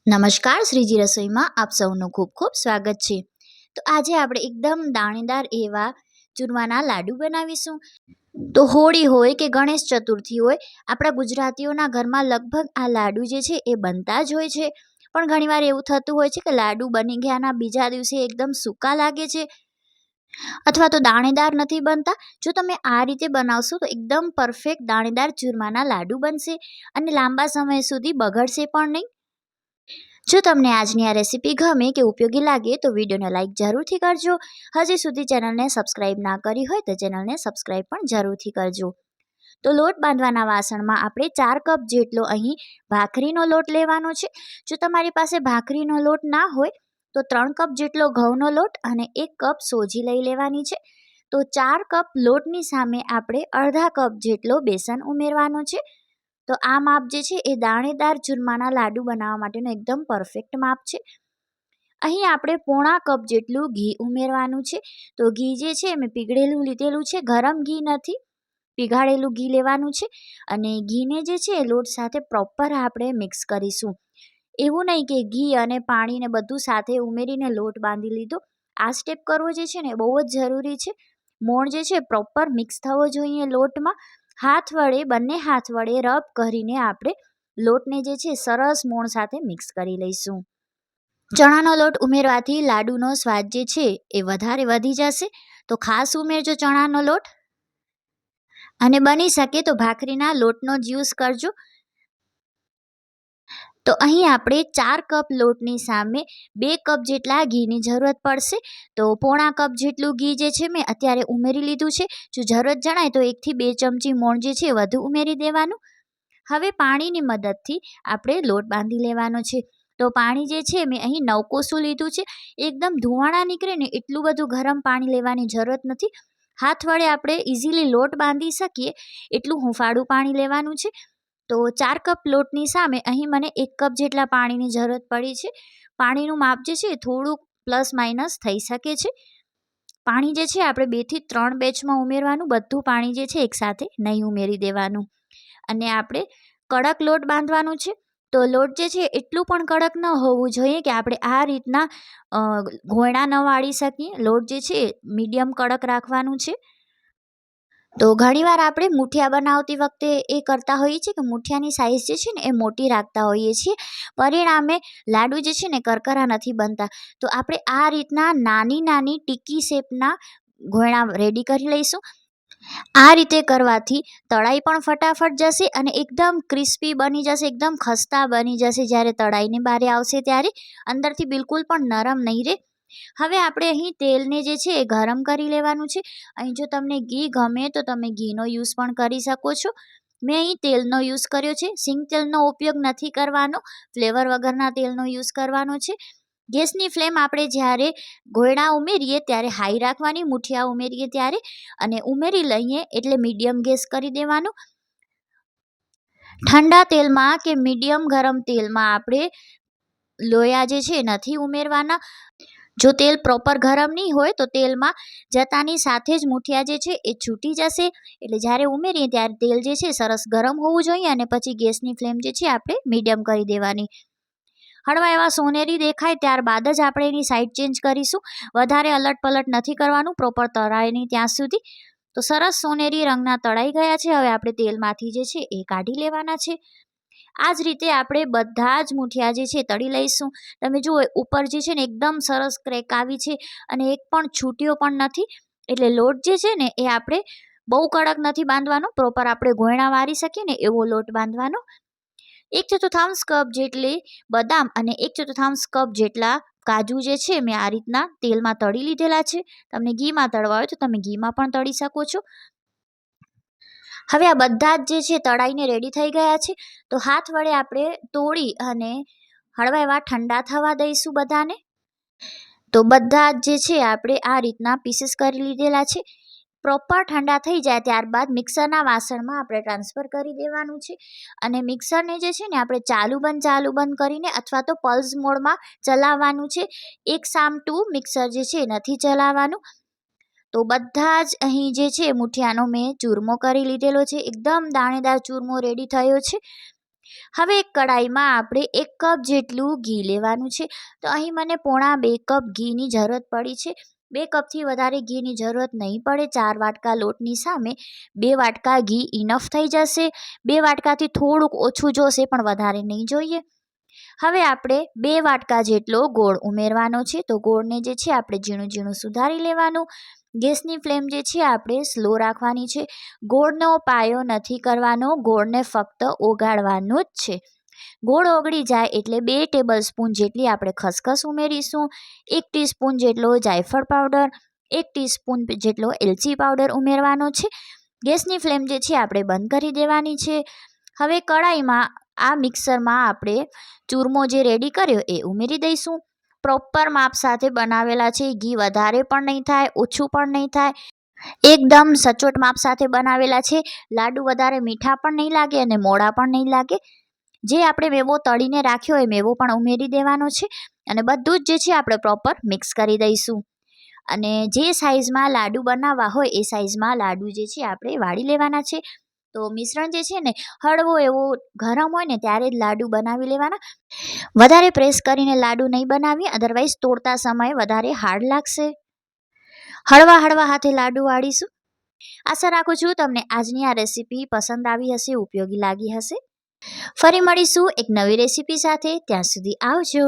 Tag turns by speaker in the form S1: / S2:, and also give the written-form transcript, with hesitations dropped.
S1: નમસ્કાર શ્રીજી રસોઈમાં આપ સૌનું ખૂબ ખૂબ સ્વાગત છે। તો આજે આપણે એકદમ દાણેદાર એવા ચૂરમાના લાડુ બનાવીશું। તો હોળી હોય કે ગણેશ ચતુર્થી હોય, આપણા ગુજરાતીઓના ઘરમાં લગભગ આ લાડુ જે છે એ બનતા જ હોય છે। પણ ઘણીવાર એવું થતું હોય છે કે લાડુ બની ગયાના બીજા દિવસે એકદમ સૂકા લાગે છે અથવા તો દાણેદાર નથી બનતા। જો તમે આ રીતે બનાવશો તો એકદમ પરફેક્ટ દાણેદાર ચૂરમાના લાડુ બનશે અને લાંબા સમય સુધી બગડશે પણ નહીં। જો તમને આજની આ રેસીપી ગમે કે ઉપયોગી લાગે તો વિડીયોને લાઇક જરૂરથી કરજો। હજી સુધી ચેનલને સબસ્ક્રાઇબ ના કરી હોય તો ચેનલને સબસ્ક્રાઇબ પણ જરૂરથી કરજો। તો લોટ બાંધવાના વાસણમાં આપણે 4 કપ જેટલો અહીં ભાખરીનો લોટ લેવાનો છે। જો તમારી પાસે ભાખરીનો લોટ ના હોય તો 3 કપ જેટલો ઘઉંનો લોટ અને 1 કપ સોજી લઈ લેવાની છે। તો 4 કપ લોટની સામે આપણે અડધા કપ જેટલો બેસન ઉમેરવાનો છે। તો આ માપ જે છે એ દાણેદાર ચૂરમાના લાડુ બનાવવા માટેનું એકદમ પરફેક્ટ માપ છે। અહીં આપણે પોણા કપ જેટલું ઘી ઉમેરવાનું છે। તો ઘી જે છે મેં પીગળેલું લીધેલું છે, ગરમ ઘી નથી, પીગાળેલું ઘી લેવાનું છે અને ઘીને જે છે લોટ સાથે પ્રોપર આપણે મિક્સ કરીશું। એવું નહીં કે ઘી અને પાણીને બધું સાથે ઉમેરીને લોટ બાંધી લીધો। આ સ્ટેપ કરવો જે છે ને બહુ જ જરૂરી છે। મોણ જે છે પ્રોપર મિક્સ થવો જોઈએ લોટમાં। હાથ વડે બંને હાથ વડે રબ કરીને આપણે લોટને જે છે સરસ મોણ સાથે મિક્સ કરી લઈશું। ચણાનો લોટ ઉમેરવાથી લાડુનો સ્વાદ જે છે એ વધારે વધી જશે, તો ખાસ ઉમેરજો ચણાનો લોટ અને બની શકે તો ભાખરીના લોટનો જ યુઝ કરજો। તો અહીં આપણે 4 કપ લોટની સામે 2 કપ જેટલા ઘીની જરૂરત પડશે। તો પોણા કપ જેટલું ઘી જે છે મેં અત્યારે ઉમેરી લીધું છે। જો જરૂરત જણાય તો 1 થી 2 ચમચી મોણ જે છે વધુ ઉમેરી દેવાનું। હવે પાણીની મદદથી આપણે લોટ બાંધી લેવાનો છે। તો પાણી જે છે મેં અહીં 9 કોસું લીધું છે। એકદમ ધુવાણા નીકળે ને એટલું બધું ગરમ પાણી લેવાની જરૂરત નથી। હાથ વડે આપણે ઇઝીલી લોટ બાંધી શકીએ એટલું હુંફાળું પાણી લેવાનું છે। તો 4 કપ લોટની સામે અહીં મને 1 કપ જેટલા પાણીની જરૂરત પડી છે। પાણીનું માપ જે છે થોડુંક પ્લસ માઇનસ થઈ શકે છે। પાણી જે છે આપણે 2 થી 3 બેચમાં ઉમેરવાનું, બધું પાણી જે છે એકસાથે નહીં ઉમેરી દેવાનું। અને આપણે કડક લોટ બાંધવાનું છે। તો લોટ જે છે એટલું પણ કડક ન હોવું જોઈએ કે આપણે આ રીતના ઘોયણા ન વાળી શકીએ। લોટ જે છે મીડિયમ કડક રાખવાનું છે। તો ઘણીવાર આપણે મૂઠિયા બનાવતી વખતે એ કરતા હોઈએ છીએ કે મૂઠિયાની સાઇઝ જે છે ને એ મોટી રાખતા હોઈએ છીએ, પરિણામે લાડુ જે છે ને કરકરા નથી બનતા। તો આપણે આ રીતના નાની નાની ટીકી શેપના ઘોયણા રેડી કરી લઈશું। આ રીતે કરવાથી તળાઈ પણ ફટાફટ જશે અને એકદમ ક્રિસ્પી બની જશે, એકદમ ખસ્તા બની જશે। જ્યારે તળાઈને બારે આવશે ત્યારે અંદરથી બિલકુલ પણ નરમ નહીં રહે। હવે આપણે અહીં તેલને જે છે એ ગરમ કરી લેવાનું છે। અહીં જો તમને ઘી ગમે તો તમે ઘીનો યુઝ પણ કરી શકો છો। મેં અહીં તેલનો યુઝ કર્યો છે। સિંગ તેલનો ઉપયોગ નથી કરવાનો, ફ્લેવર વગરના તેલનો યુઝ કરવાનો છે। ગેસની ફ્લેમ આપણે જ્યારે ઘોયણા ઉમેરીએ ત્યારે હાઈ રાખવાની, મૂઠિયા ઉમેરીએ ત્યારે, અને ઉમેરી લઈએ એટલે મીડિયમ ગેસ કરી દેવાનું। ઠંડા તેલમાં કે મીડિયમ ગરમ તેલમાં આપણે લોયા જે છે નથી ઉમેરવાના। જો તેલ પ્રોપર ગરમ નહીં હોય તો તેલમાં જતાની સાથે જ મૂઠિયા જે છે એ છૂટી જશે। એટલે જ્યારે ઉમેરીએ ત્યારે તેલ જે છે સરસ ગરમ હોવું જોઈએ અને પછી ગેસની ફ્લેમ જે છે આપણે મીડિયમ કરી દેવાની। હળવા એવા સોનેરી દેખાય ત્યારબાદ જ આપણે એની સાઈડ ચેન્જ કરીશું। વધારે અલટ પલટ નથી કરવાનું, પ્રોપર તળાય નહીં ત્યાં સુધી। તો સરસ સોનેરી રંગના તળાઈ ગયા છે। હવે આપણે તેલમાંથી જે છે એ કાઢી લેવાના છે। આ જ રીતે આપણે બધા જ મૂઠિયા જે છે તળી લઈશું। તમે જુઓ ઉપર જે છે ને એકદમ સરસ ક્રેક આવી છે અને એક પણ છૂટ્યો પણ નથી। એટલે લોટ જે છે ને એ આપણે બહુ કડક નથી બાંધવાનો, પ્રોપર આપણે ઘોયણા વારી શકીએ ને એવો લોટ બાંધવાનો। 1/4 કપ જેટલી બદામ અને 1/4 કપ જેટલા કાજુ જે છે મેં આ રીતના તેલમાં તળી લીધેલા છે। તમને ઘીમાં તળવા હોય તો તમે ઘીમાં પણ તળી શકો છો। હવે આ બધા જ જે છે તળાઈને રેડી થઈ ગયા છે। તો હાથ વડે આપણે તોડી અને હળવા એવા ઠંડા થવા દઈશું બધાને। તો બધા જ જે છે આપણે આ રીતના પીસીસ કરી લીધેલા છે। પ્રોપર ઠંડા થઈ જાય ત્યારબાદ મિક્સરના વાસણમાં આપણે ટ્રાન્સફર કરી દેવાનું છે। અને મિક્સરને જે છે ને આપણે ચાલુ બંધ કરીને અથવા તો પલ્સ મોડમાં ચલાવવાનું છે। એક સામટું મિક્સર જે છે નથી ચલાવવાનું। તો બધા જ અહીં જે છે મૂઠિયાનો મેં ચૂરમો કરી લીધેલો છે। એકદમ દાણેદાર ચૂરમો રેડી થયો છે। હવે એક કડાઈમાં આપણે 1 કપ જેટલું ઘી લેવાનું છે. તો અહીં મને પોણા 2 કપ ઘીની જરૂરત પડી છે. 2 કપથી વધારે ઘીની જરૂરત નહીં પડે. 4 વાટકા લોટની સામે 2 વાટકા ઘી ઇનફ થઈ જશે. 2 વાટકાથી થોડુંક ઓછું જોશે પણ વધારે નહીં જોઈએ. હવે આપણે 2 વાટકા જેટલો ગોળ ઉમેરવાનો છે. તો ગોળને જે છે આપણે ઝીણું ઝીણું સુધારી લેવાનું. ગેસની ફ્લેમ જે છે આપણે સ્લો રાખવાની છે. ગોળનો પાયો નથી કરવાનો, ગોળને ફક્ત ઓગાળવાનો જ છે. ગોળ ઓગળી જાય એટલે 2 ટેબલ સ્પૂન જેટલી આપણે ખસખસ ઉમેરીશું. 1 ટીસ્પૂન જેટલો જાયફળ પાવડર, 1 ટીસ્પૂન જેટલો એલચી પાવડર ઉમેરવાનો છે. ગેસની ફ્લેમ જે છે આપણે બંધ કરી દેવાની છે. હવે કડાઈમાં આ મિક્સરમાં આપણે ચૂરમો જે રેડી કર્યો એ ઉમેરી દઈશું. પ્રોપર માપ સાથે બનાવેલા છે. ઘી વધારે પણ નહીં થાય, ઓછું પણ નહીં થાય. એકદમ સચોટ માપ સાથે બનાવેલા છે. લાડુ વધારે મીઠા પણ નહીં લાગે અને મોડા પણ નહીં લાગે. જે આપણે મેવો તળીને રાખ્યો એ મેવો પણ ઉમેરી દેવાનો છે અને બધું જ જે છે આપણે પ્રોપર મિક્સ કરી દઈશું. અને જે સાઇઝમાં લાડુ બનાવવા હોય એ સાઇઝમાં લાડુ જે છે આપણે વાળી લેવાના છે. તો મિશ્રણ જે છે ને હળવો એવો ગરમ હોય ને ત્યારે જ લાડુ બનાવી લેવાના. વધારે પ્રેસ કરીને લાડુ નહીં બનાવીએ, અધરવાઇઝ તોડતા સમયે વધારે હાર્ડ લાગશે. હળવા હળવા હાથે લાડુ વાળીશું. આશા રાખું છું તમને આજની આ રેસીપી પસંદ આવી હશે, ઉપયોગી લાગી હશે. ફરી મળીશું એક નવી રેસીપી સાથે. ત્યાં સુધી આવજો.